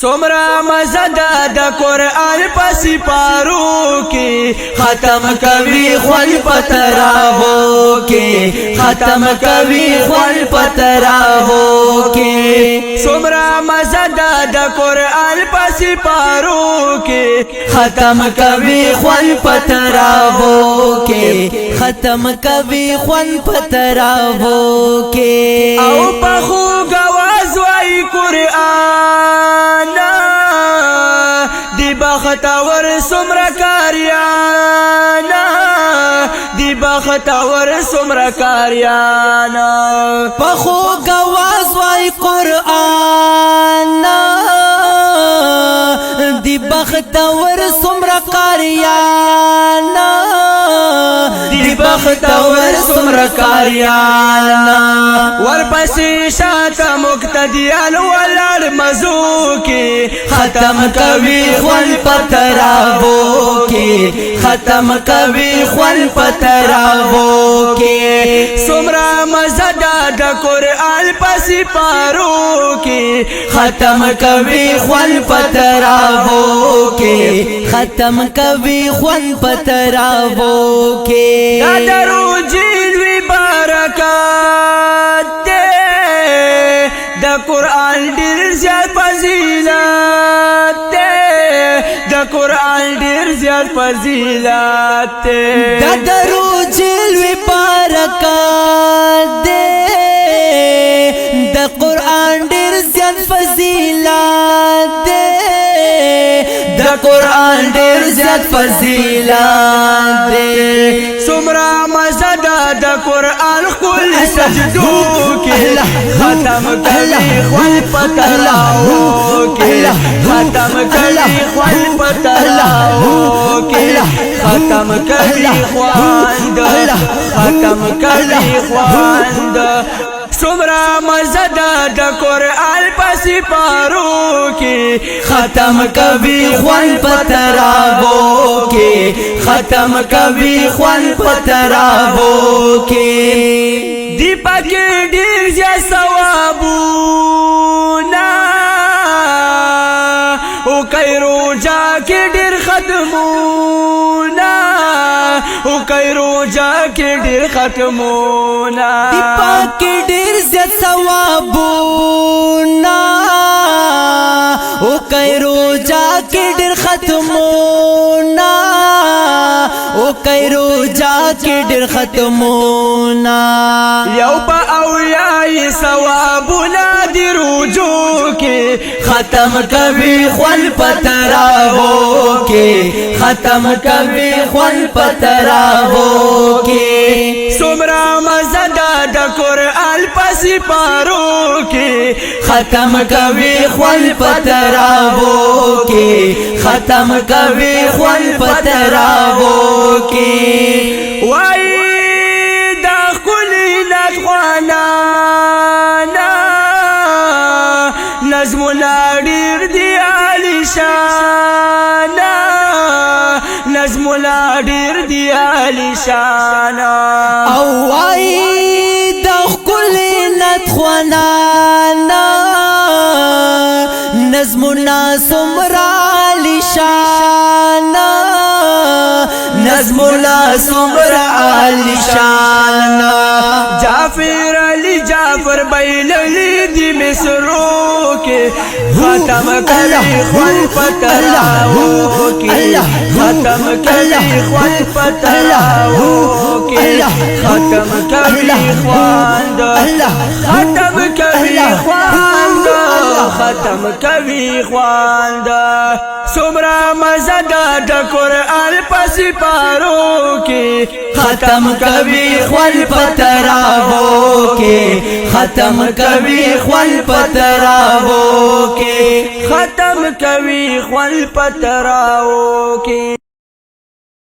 سمرا مزدا د قرآن پسی پارو کی ختم کوي خپل پتراو کی ختم کوي خپل پتراو کی سمرا مزدا د قرآن پسی پارو کی ختم کوي خپل پتراو کی ختم کوي خپل پتراو کی او پخو گواز وای قرآن دی بختور سمرا کاریانا دی بختور سمرا کاریانا پخو گواز وای قرآن دی بختور سمرا کاریانا دی بختور سمرا کاریانا ورپسی شات مقتدیان ولر مزو کی ختم کوي خپل پتراو کی ختم کوي خپل پتراو کی سمرا مزدا د قرآن پسی پارو کی ختم کوي خپل پتراو کی ختم کوي خپل پتراو کی دا درو جیل وی برکات دے دا قرآن ډیر زیات فضیلت دے دا قرآن ډیر زیات فضیلت دے دا درو جیل وی برکات دے دا قرآن ډیر زیات فضیلت دے دا قرآن ډیر زیات فضیلت دے سمرا مزدا د قرآن خپل سجدو کی ختم کوي خپل پتراو کی ختم کوي خپل پتراو کی ختم کوي خواند ختم کوي خواند سمرا مزدا د قرآن پسی پارو کی ختم کوي خپل پتراو کی ختم کوي خپل پتراو کی دی پکې ډیر زیات ثوابونه او کایرو جا کې ډیر ختمونه او کایرو جا کې ډیر ختمونه دی پکې ډیر زیات ثوابونه او کایرو جا کې ډیر ختمونه او کایرو جا کې ډیر ختمونه یو په اولیاء ثوابونه دی رجوع کې ختم کوي خپل پتراو کې ختم کوي خپل پتراو کې سمرا مزدا د قرآن پسی پارو کې ختم کوي خپل پتراو کې ختم کوي خپل پتراو کې وای دا خلی نخوانا نظمنا ډیر دی علی شانا نظمنا ډیر دی علی شانا او وای دا خلی نخوانا نظمنا سمرا علی شانا نظمنا سمرا علی شانا جعفر علی جعفر بیللی دی مصرو کے ختم کری خپل پتراو کی ختم کری خپل پتراو کی ختم کری خواند ختم کری خواند ختم کوي خواند سمرا مزدا د قرآن پسی پارو کی ختم کوي خپل پتراو کی ختم کوي خپل پتراو کی ختم کوي خپل پتراو کی